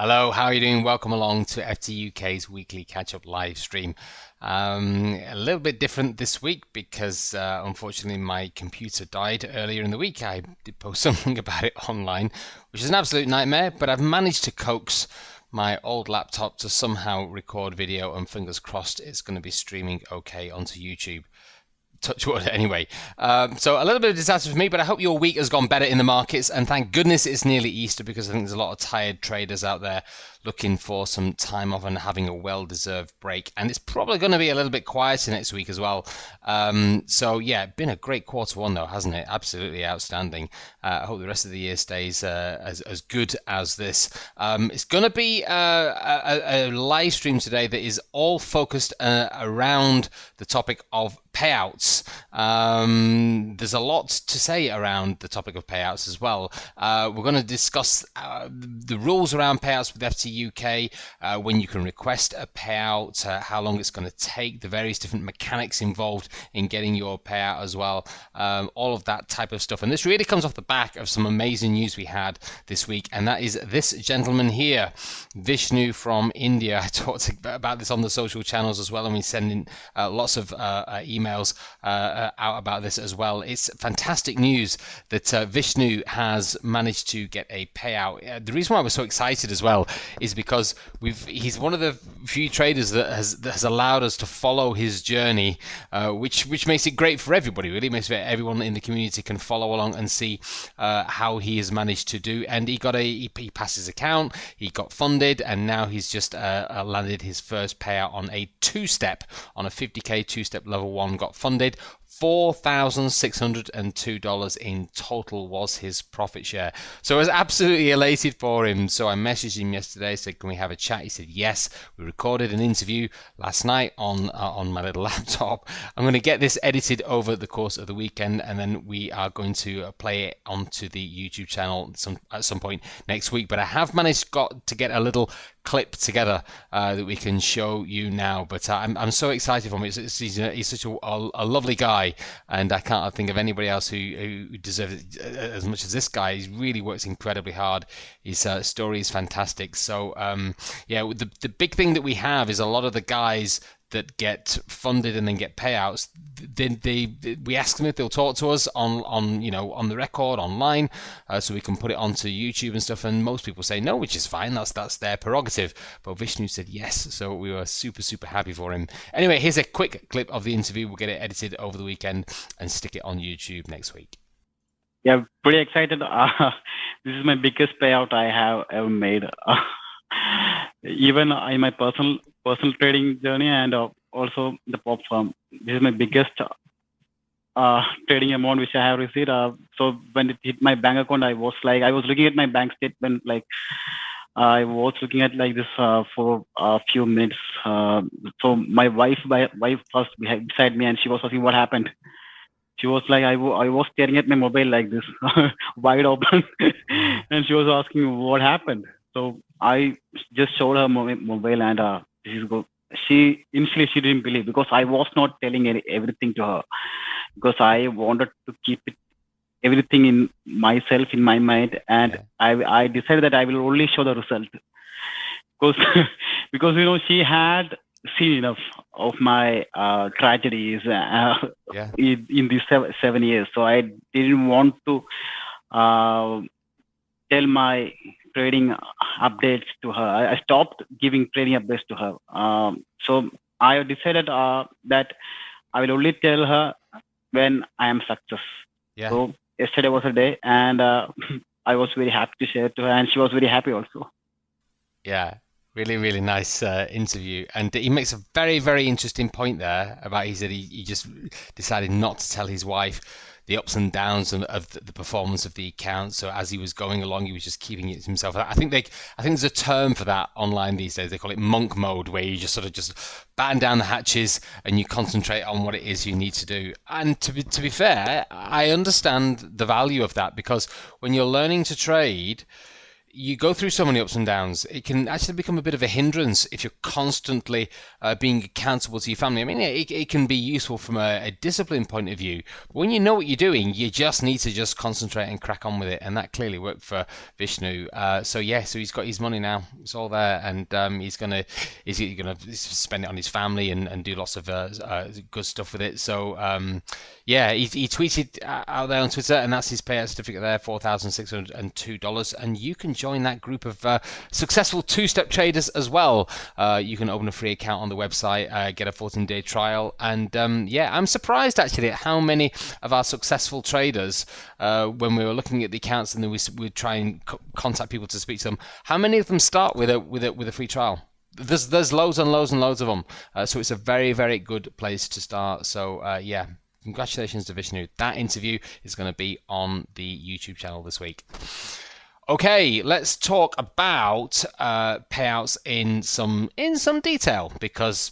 Hello, how are you doing? Welcome along to FTUK's weekly catch-up live stream. A little bit different this week because unfortunately my computer died earlier in the week. I did post something about it online, which is an absolute nightmare, but I've managed to coax my old laptop to somehow record video, and fingers crossed it's going to be streaming okay onto YouTube. Touch wood anyway. So a little bit of disaster for me, but I hope your week has gone better in the markets, and thank goodness it's nearly Easter, because I think there's a lot of tired traders out there looking for some time off and having a well-deserved break, and it's probably going to be a little bit quieter next week as well. So yeah, been a great quarter one though, hasn't it? Absolutely outstanding. I hope the rest of the year stays as good as this. It's going to be a live stream today that is all focused around the topic of payouts. There's a lot to say around the topic of payouts as well. We're going to discuss the rules around payouts with FTUK, when you can request a payout, how long it's going to take, the various different mechanics involved in getting your payout as well, all of that type of stuff. And this really comes off the back of some amazing news we had this week, and that is this gentleman here, Vishnu from India. I talked about this on the social channels as well, and we send in lots of emails out about this as well. It's fantastic news that Vishnu has managed to get a payout. The reason why we're so excited as well is because he's one of the few traders that has allowed us to follow his journey, which makes it great for everybody. Really makes it everyone in the community can follow along and see how he has managed to do. And he passed his account, he got funded, and now he's just landed his first payout on a two-step, on a 50k two-step level 1, got funded. $4,602 in total was his profit share. So I was absolutely elated for him. So I messaged him yesterday, said, can we have a chat? He said yes. We recorded an interview last night on my little laptop. I'm going to get this edited over the course of the weekend, and then we are going to play it onto the YouTube channel at some point next week. But I have managed to get a little clip together that we can show you now. But I'm so excited for him. He's such a lovely guy, and I can't think of anybody else who deserves it as much as this guy. He's really works incredibly hard. His story is fantastic. So yeah, the big thing that we have is a lot of the guys that get funded and then get payouts, we ask them if they'll talk to us on the record online, so we can put it onto YouTube and stuff, and most people say no, which is fine, that's their prerogative. But Vishnu said yes, so we were super happy for him. Anyway, here's a quick clip of the interview. We'll get it edited over the weekend and stick it on YouTube next week. Yeah, pretty excited. This is my biggest payout I have ever made. Even in my personal trading journey, and also the pop firm. This is my biggest trading amount which I have received. So when it hit my bank account, I was looking at my bank statement, I was looking at this for a few minutes. So my wife first beside me, and she was asking what happened. She was like, I was staring at my mobile like this, wide open, and she was asking what happened. So I just showed her mobile, and she initially didn't believe, because I was not telling everything to her, because I wanted to keep everything in myself, in my mind, and I decided that I will only show the result, because she had seen enough of my tragedies in these 7 years. So I didn't want to tell my trading updates to her. I stopped giving trading updates to her. So I decided that I will only tell her when I am success. Yeah. So yesterday was a day, and I was very happy to share it to her, and she was very happy also. Yeah. Really nice interview, and he makes a very interesting point there about, he said he just decided not to tell his wife the ups and downs of the performance of the account. So as he was going along, he was just keeping it to himself. I think there's a term for that online these days. They call it monk mode, where you just sort of just batten down the hatches and you concentrate on what it is you need to do. And to be fair, I understand the value of that, because when you're learning to trade, you go through so many ups and downs. It can actually become a bit of a hindrance if you're constantly being accountable to your family. I mean, it can be useful from a discipline point of view. But when you know what you're doing, you just need to just concentrate and crack on with it. And that clearly worked for Vishnu. So he's got his money now. It's all there, and he's gonna spend it on his family and do lots of good stuff with it. So he tweeted out there on Twitter, and that's his payout certificate there, $4,602, and you can join that group of successful two-step traders as well. You can open a free account on the website, get a 14-day trial, and I'm surprised actually at how many of our successful traders, when we were looking at the accounts and then we'd try and contact people to speak to them, how many of them start with a free trial? There's loads and loads and loads of them, so it's a very, very good place to start. So congratulations to Vishnu. That interview is going to be on the YouTube channel this week. Okay, let's talk about payouts in some detail, because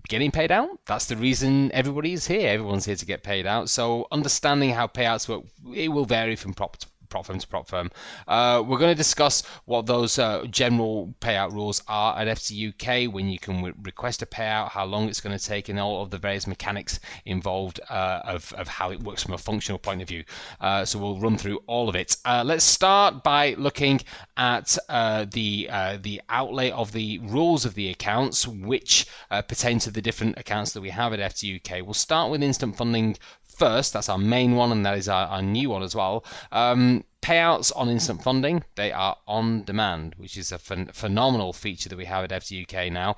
getting paid out, that's the reason everybody's here. Everyone's here to get paid out. So understanding how payouts work, it will vary from prop firm to prop firm. We're going to discuss what those general payout rules are at FTUK, when you can request a payout, how long it's going to take, and all of the various mechanics involved of how it works from a functional point of view. So we'll run through all of it. Let's start by looking at the outlay of the rules of the accounts, which pertain to the different accounts that we have at FTUK. We'll start with instant funding first. That's our main one, and that is our new one as well. Payouts on instant funding, they are on demand, which is a phenomenal feature that we have at FTUK now.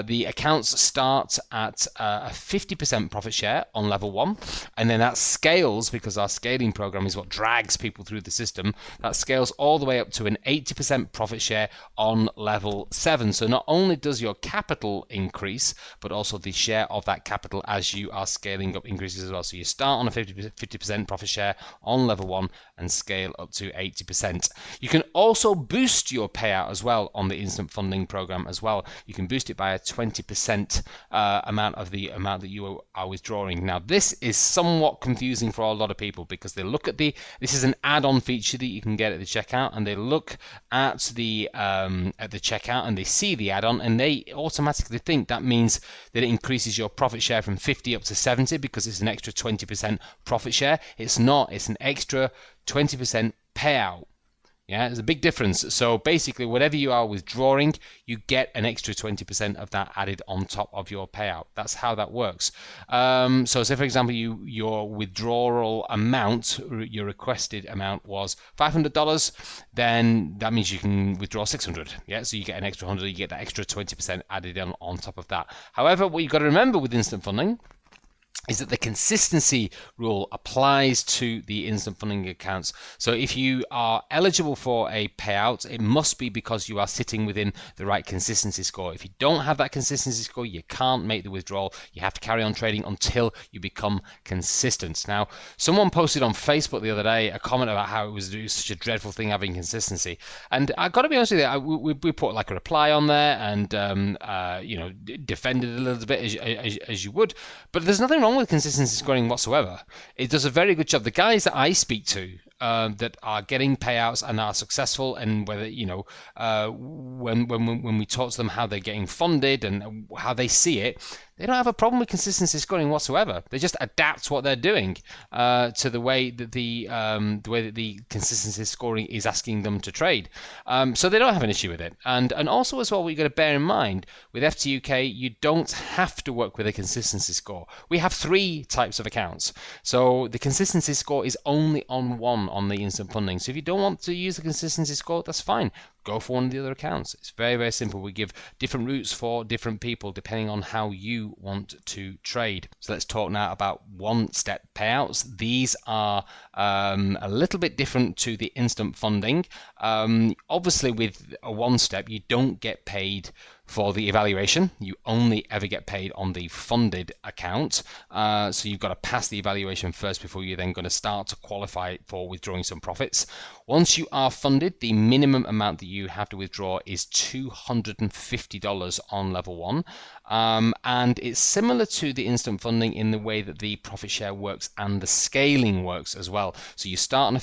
The accounts start at a 50% profit share on level 1, and then that scales, because our scaling program is what drags people through the system. That scales all the way up to an 80% profit share on level 7. So not only does your capital increase, but also the share of that capital as you are scaling up increases as well. So you start on a 50% profit share on level 1 and scale up to 80%. You can also boost your payout as well on the instant funding program as well. You can boost it by a 20% amount of the amount that you are withdrawing. Now, this is somewhat confusing for a lot of people, because they look at this is an add-on feature that you can get at the checkout, and they look at the checkout and they see the add-on, and they automatically think that means that it increases your profit share from 50 up to 70 because it's an extra 20% profit share. It's not. It's an extra 20% payout. Yeah, there's a big difference. So basically, whatever you are withdrawing, you get an extra 20% of that added on top of your payout. That's how that works. So say, for example, your withdrawal amount, your requested amount was $500, then that means you can withdraw 600. Yeah, so you get an extra 100, you get that extra 20% added on top of that. However, what you've got to remember with instant funding is that the consistency rule applies to the instant funding accounts. So if you are eligible for a payout, it must be because you are sitting within the right consistency score. If you don't have that consistency score, you can't make the withdrawal. You have to carry on trading until you become consistent. Now, someone posted on Facebook the other day a comment about how it was such a dreadful thing having consistency. And I've got to be honest with you, we put like a reply on there and defended it a little bit as you would. But there's nothing wrong with consistency scoring whatsoever. It does a very good job. The guys that I speak to that are getting payouts and are successful, and whether when we talk to them how they're getting funded and how they see it, they don't have a problem with consistency scoring whatsoever. They just adapt what they're doing to the way that the consistency scoring is asking them to trade. So they don't have an issue with it. And also as well, what you've got to bear in mind with FTUK, you don't have to work with a consistency score. We have 3 types of accounts. So the consistency score is only on one on the instant funding. So if you don't want to use the consistency score, that's fine. Go for one of the other accounts. It's very, very simple. We give different routes for different people depending on how you want to trade. So let's talk now about one-step payouts. These are a little bit different to the instant funding. Obviously, with a one-step, you don't get paid for the evaluation. You only ever get paid on the funded account. So you've got to pass the evaluation first before you're then going to start to qualify for withdrawing some profits. Once you are funded, the minimum amount that you have to withdraw is $250 on level 1. And it's similar to the instant funding in the way that the profit share works and the scaling works as well. So you start on a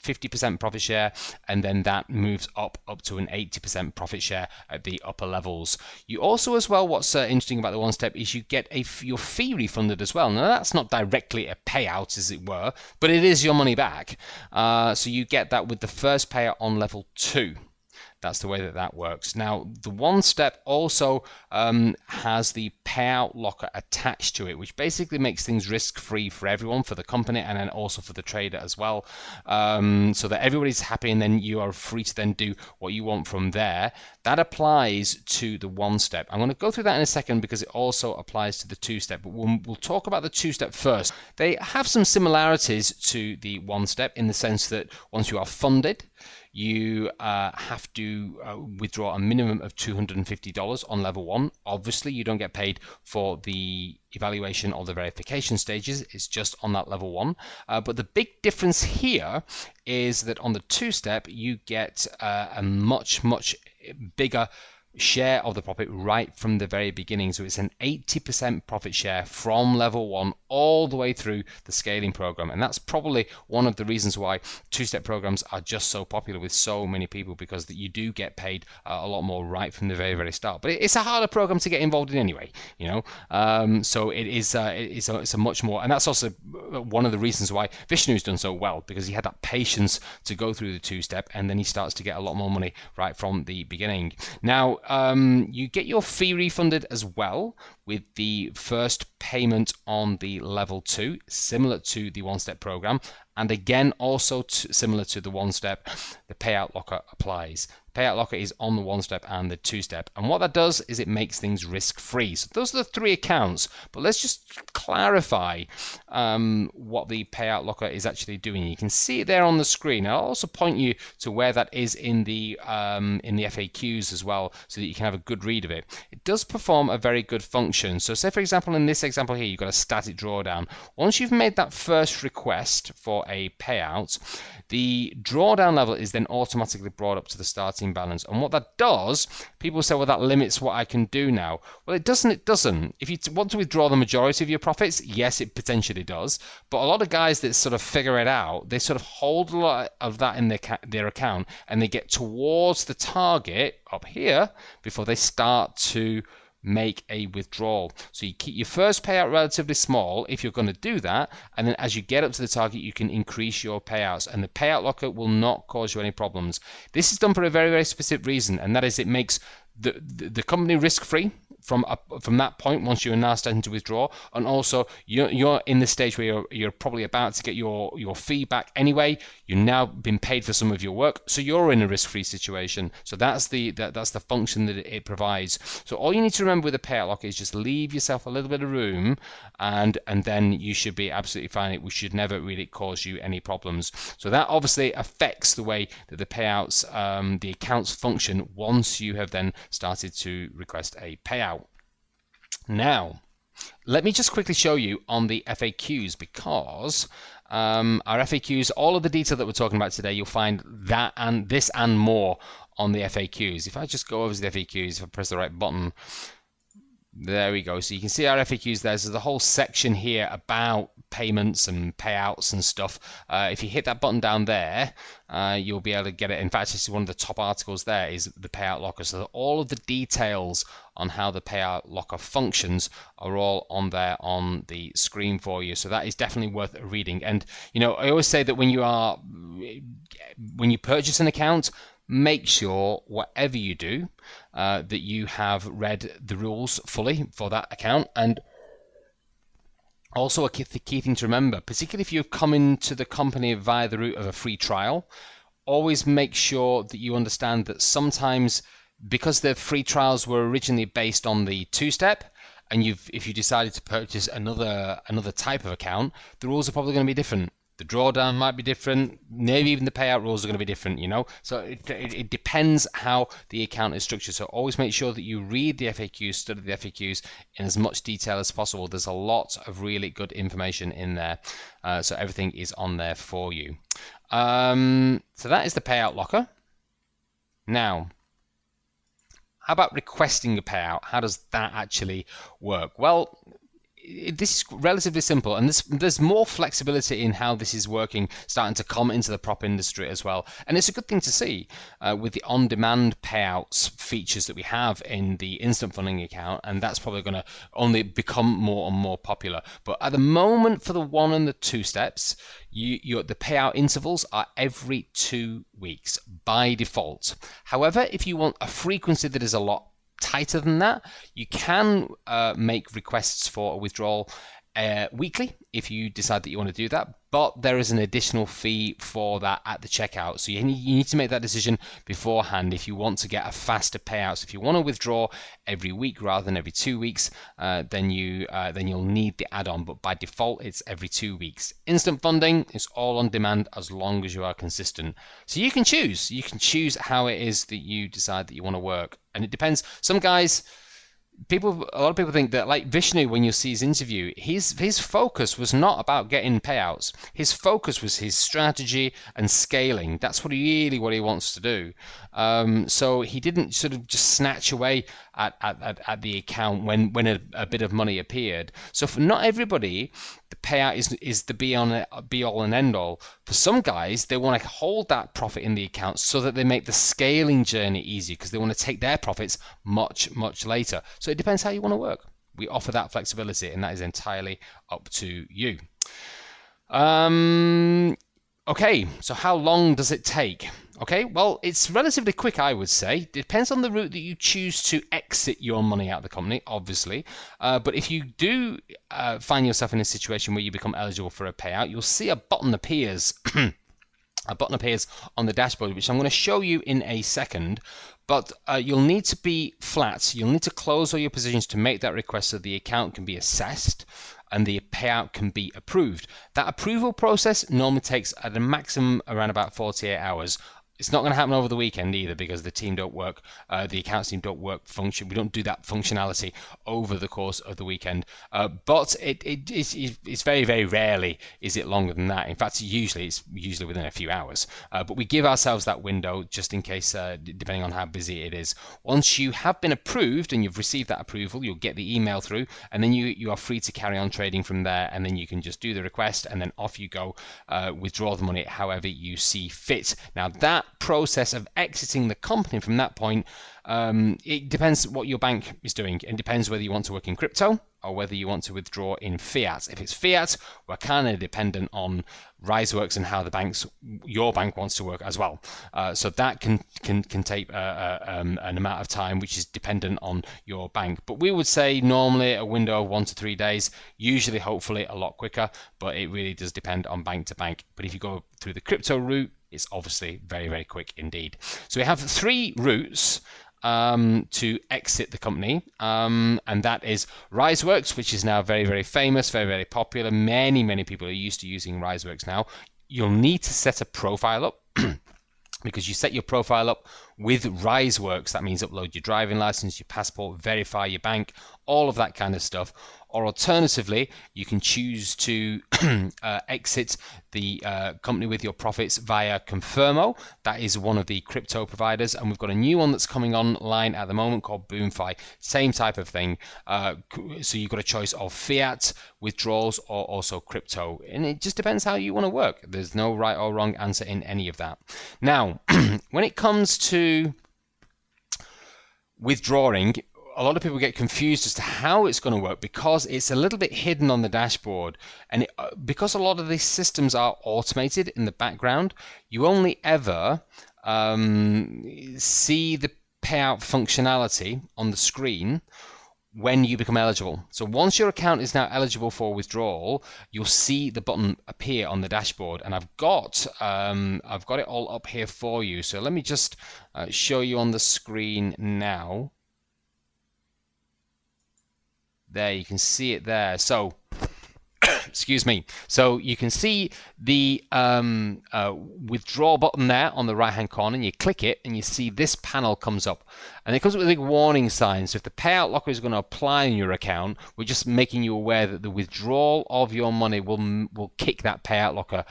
50% profit share, and then that moves up to an 80% profit share at the upper levels. You also, as well, what's interesting about the one step is you get your fee refunded as well. Now that's not directly a payout, as it were, but it is your money back. So you get that with the first payout on level 2. That's the way that works. Now, the one step also has the payout locker attached to it, which basically makes things risk-free for everyone, for the company, and then also for the trader as well, so that everybody's happy, and then you are free to then do what you want from there. That applies to the one step. I'm going to go through that in a second because it also applies to the two step, but we'll talk about the two step first. They have some similarities to the one step in the sense that once you are funded, you have to withdraw a minimum of $250 on level 1. Obviously, you don't get paid for the evaluation or the verification stages. It's just on that level 1. But the big difference here is that on the two-step, you get a much bigger share of the profit right from the very beginning. So it's an 80% profit share from level 1 all the way through the scaling program. And that's probably one of the reasons why two-step programs are just so popular with so many people, because that you do get paid a lot more right from the very start. But it's a harder program to get involved in anyway, you know. So it's a much more, and that's also one of the reasons why Vishnu's done so well, because he had that patience to go through the two-step, and then he starts to get a lot more money right from the beginning. Now, you get your fee refunded as well with the first payment on the level 2, similar to the one-step program. And again, also similar to the one-step, the payout locker applies. Payout locker is on the one-step and the two-step. And what that does is it makes things risk-free. So those are the 3 accounts. But let's just clarify what the payout locker is actually doing. You can see it there on the screen. I'll also point you to where that is in the FAQs as well, so that you can have a good read of it. It does perform a very good function. So say, for example, in this example here, you've got a static drawdown. Once you've made that first request for a payout, the drawdown level is then automatically brought up to the starting balance. And what that does, people say, well, that limits what I can do now. Well, it doesn't. It doesn't. If you want to withdraw the majority of your profits, yes, it potentially does. But a lot of guys that sort of figure it out, they sort of hold a lot of that in their account, and they get towards the target up here before they start to make a withdrawal. So you keep your first payout relatively small if you're going to do that, and then as you get up to the target, you can increase your payouts, and the payout locker will not cause you any problems. This is done for a very specific reason, and that is it makes the company risk-free from that point once you're now starting to withdraw, and also you're in the stage where you're probably about to get your fee back anyway. You've now been paid for some of your work, so you're in a risk-free situation. So that's the function that it provides. So all you need to remember with the payout locker is just leave yourself a little bit of room, and then you should be absolutely fine. It should never really cause you any problems. So that obviously affects the way that the payouts, the accounts function once you have then started to request a payout. Now, let me just quickly show you on the FAQs, because our FAQs, all of the detail that we're talking about today, you'll find that and this and more on the FAQs. If I just go over to the FAQs, if I press the right button, there we go. So you can see our FAQs there. So there's a whole section here about payments and payouts and stuff. If you hit that button down there, you'll be able to get it. In fact, this is one of the top articles there is the payout locker. So all of the details on how the payout locker functions are all on there on the screen for you. So that is definitely worth reading. And you know, I always say that when you purchase an account, make sure whatever you do that you have read the rules fully for that account. And also, the key thing to remember, particularly if you're coming to the company via the route of a free trial, always make sure that you understand that sometimes, because the free trials were originally based on the two-step, and if you decided to purchase another type of account, the rules are probably going to be different. The drawdown might be different, maybe even the payout rules are going to be different, you know. So it depends how the account is structured. So always make sure that you read the FAQs, study the FAQs in as much detail as possible. There's a lot of really good information in there. So everything is on there for you. So that is the payout locker. Now, how about requesting a payout? How does that actually work? Well, this is relatively simple, and there's more flexibility in how this is working, starting to come into the prop industry as well. And it's a good thing to see with the on-demand payouts features that we have in the instant funding account, and that's probably going to only become more and more popular. But at the moment, for the 1 and the 2 steps, the payout intervals are every 2 weeks by default. However, if you want a frequency that is a lot tighter than that, you can make requests for a withdrawal weekly if you decide that you want to do that, but there is an additional fee for that at the checkout. So you need to make that decision beforehand if you want to get a faster payout. So if you want to withdraw every week rather than every 2 weeks, then you'll need the add-on, but by default it's every 2 weeks. Instant funding is all on demand as long as you are consistent. So you can choose how it is that you decide that you want to work, and it depends. Some guys, a lot of people think that, like Vishnu, when you see his interview, his focus was not about getting payouts. His focus was his strategy and scaling. That's what he wants to do. So he didn't sort of just snatch away at the account when a bit of money appeared. So for not everybody, the payout is the be all and end all. For some guys, they want to hold that profit in the account so that they make the scaling journey easy, because they want to take their profits much later. So it depends how you want to work. We offer that flexibility, and that is entirely up to you. Okay, so how long does it take? Okay, well, it's relatively quick, I would say. It depends on the route that you choose to exit your money out of the company, obviously. But if you do find yourself in a situation where you become eligible for a payout, you'll see a button appears. A button appears on the dashboard, which I'm going to show you in a second. But you'll need to be flat. You'll need to close all your positions to make that request so the account can be assessed and the payout can be approved. That approval process normally takes at a maximum around about 48 hours. It's not going to happen over the weekend either, because the team don't work, the accounts team don't work we don't do that functionality over the course of the weekend. But it's very, very rarely is it longer than that. In fact, it's usually within a few hours. But we give ourselves that window just in case, depending on how busy it is. Once you have been approved and you've received that approval, you'll get the email through, and then you are free to carry on trading from there. And then you can just do the request, and then off you go, withdraw the money however you see fit. Now that process of exiting the company from that point, it depends what your bank is doing. It depends whether you want to work in crypto or whether you want to withdraw in fiat. If it's fiat, we're kind of dependent on RiseWorks and how your bank wants to work as well. So that can take an amount of time, which is dependent on your bank. But we would say normally a window of 1 to 3 days, usually hopefully a lot quicker, but it really does depend on bank to bank. But if you go through the crypto route, it's obviously very, very quick indeed. So we have 3 routes to exit the company, and that is RiseWorks, which is now very, very famous, very, very popular. Many people are used to using RiseWorks now. You'll need to set a profile up because you set your profile up with RiseWorks. That means upload your driving license, your passport, verify your bank, all of that kind of stuff. Or alternatively, you can choose to exit the company with your profits via Confirmo. That is one of the crypto providers, and we've got a new one that's coming online at the moment called BoomFi. Same type of thing. So you've got a choice of fiat withdrawals or also crypto, and it just depends how you want to work. There's no right or wrong answer in any of that. Now, when it comes to withdrawing, a lot of people get confused as to how it's going to work because it's a little bit hidden on the dashboard, and because a lot of these systems are automated in the background, you only ever see the payout functionality on the screen when you become eligible. So once your account is now eligible for withdrawal, you'll see the button appear on the dashboard, and I've got it all up here for you. So let me just show you on the screen now. There, you can see it there. So excuse me. So you can see the withdraw button there on the right hand corner, and you click it and you see this panel comes up, and it comes up with a big warning sign. So if the payout locker is going to apply in your account, we're just making you aware that the withdrawal of your money will kick that payout locker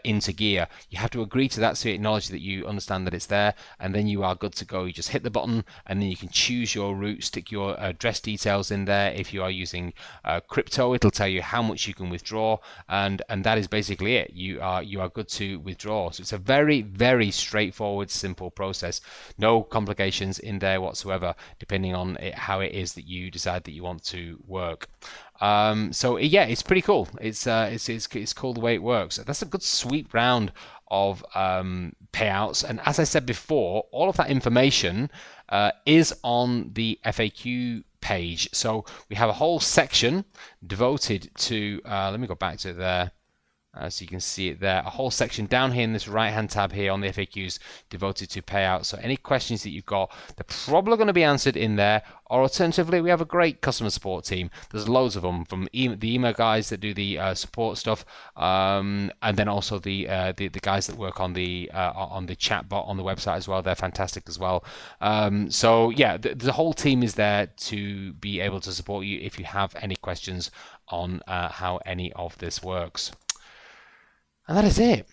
into gear. You have to agree to that, so you acknowledge that you understand that it's there, and then you are good to go. You just hit the button and then you can choose your route, stick your address details in there. If you are using crypto, it'll tell you how much you can withdraw, and that is basically it. You are good to withdraw. So it's a very, very straightforward, simple process. No complications in there whatsoever, depending on how it is that you decide that you want to work. So yeah, it's pretty cool. It's cool the way it works. That's a good sweep round of payouts, and as I said before, all of that information is on the FAQ page. So we have a whole section devoted to let me go back to it there. So you can see it there, a whole section down here in this right hand tab here on the FAQs devoted to payouts. So any questions that you've got, they're probably going to be answered in there, or alternatively we have a great customer support team. There's loads of them, from the email guys that do the support stuff, and then also the guys that work on the chat bot on the website as well. They're fantastic as well. So yeah, the whole team is there to be able to support you if you have any questions on how any of this works. And that is it.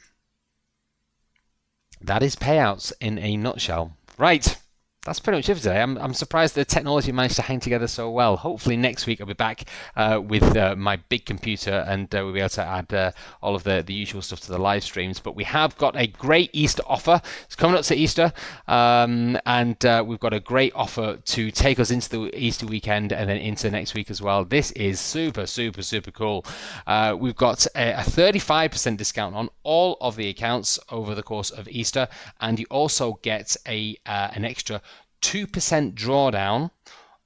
That is payouts in a nutshell. Right. That's pretty much it for today. I'm surprised the technology managed to hang together so well. Hopefully next week I'll be back with my big computer, and we'll be able to add all of the usual stuff to the live streams. But we have got a great Easter offer. It's coming up to Easter, and we've got a great offer to take us into the Easter weekend and then into next week as well. This is super, super, super cool. We've got a 35% discount on all of the accounts over the course of Easter, and you also get an extra 2% drawdown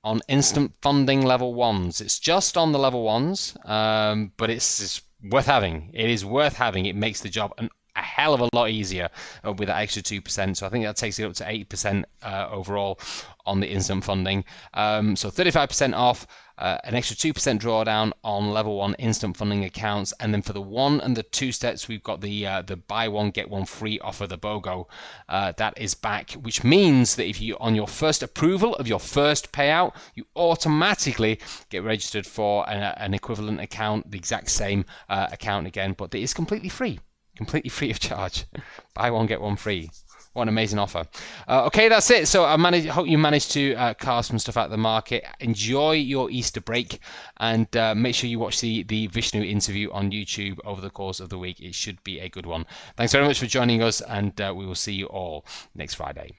on instant funding level 1s. It's just on the level 1s, but it's worth having. It is worth having. It makes the job a hell of a lot easier with that extra 2%. So I think that takes it up to 8% overall on the instant funding. So 35% off, an extra 2% drawdown on level 1 instant funding accounts, and then for the 1 and the 2 steps, we've got the buy one get one free offer, the BOGO. That is back, which means that if you on your first approval of your first payout, you automatically get registered for an equivalent account, the exact same account again, but it is completely free of charge. Buy one get one free. What an amazing offer. Okay, that's it. So I hope you managed to carve some stuff out of the market. Enjoy your Easter break, and make sure you watch the Vishnu interview on YouTube over the course of the week. It should be a good one. Thanks very much for joining us, and we will see you all next Friday.